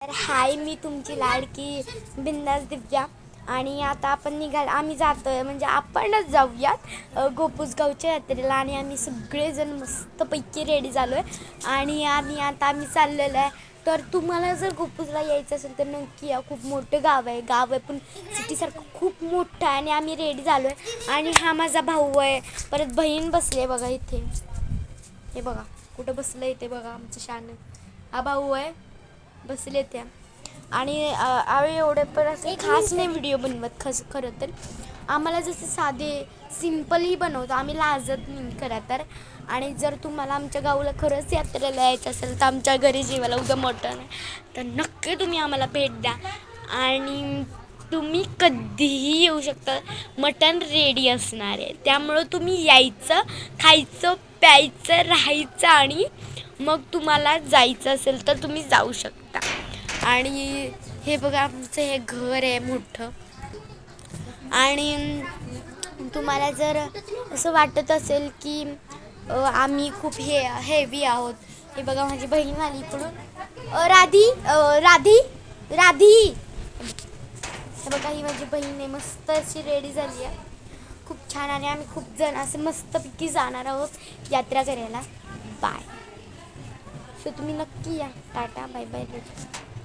तर हाय, मी तुमची लाडकी बिंदास दिव्या. आणि आता आपण आम्ही जातोय, म्हणजे आपणच जाऊयात गोपूसगावच्या यात्रेला. आणि आम्ही सगळेजण मस्तपैकी रेडी झालो आहे. आणि आम्ही चाललेलो आहे. तर तुम्हाला जर गोपूसला यायचं असेल तर नक्की या. खूप मोठं गाव आहे पण सिटीसारखं खूप मोठं आहे. आणि आम्ही रेडी झालो आहे. आणि हा माझा भाऊ आहे, परत बहीण बसली आहे बघा इथे. हे बघा कुठं बसलं इथे बघा, आमचं शान हा भाऊ आहे, बसले त्या. आणि आम्ही एवढे पण असं खास नाही व्हिडिओ बनवत. खरं तर आम्हाला जसे साधे सिम्पलही बनवतो, आम्ही लाजत नाही खरं तर. आणि जर तुम्हाला आमच्या गावाला खरंच यात्रेला यायचं असेल तर आमच्या घरी जेवायला उद्या मटण आहे, तर नक्की तुम्ही आम्हाला भेट द्या. आणि तुम्ही कधीही येऊ शकता, मटण रेडी असणार आहे. त्यामुळं तुम्ही यायचं, खायचं, प्यायचं, राहायचं आणि मग तुम्हाला जायचं असेल तर तुम्ही जाऊ शकता. आणि हे बघा आमचं हे घर आहे मोठं. आणि तुम्हाला जर असं वाटत असेल की आम्ही खूप हेवी आहोत, हे बघा माझी बहीण आली इकडून. राधी राधी हे बघा, ही माझी बहीण आहे, मस्त अशी रेडी झाली आहे, खूप छान. आणि आम्ही खूप जण असं मस्तपैकी जाणार आहोत यात्रा करायला. बाय. सो तुम्ही नक्की या. Tata, bye bye.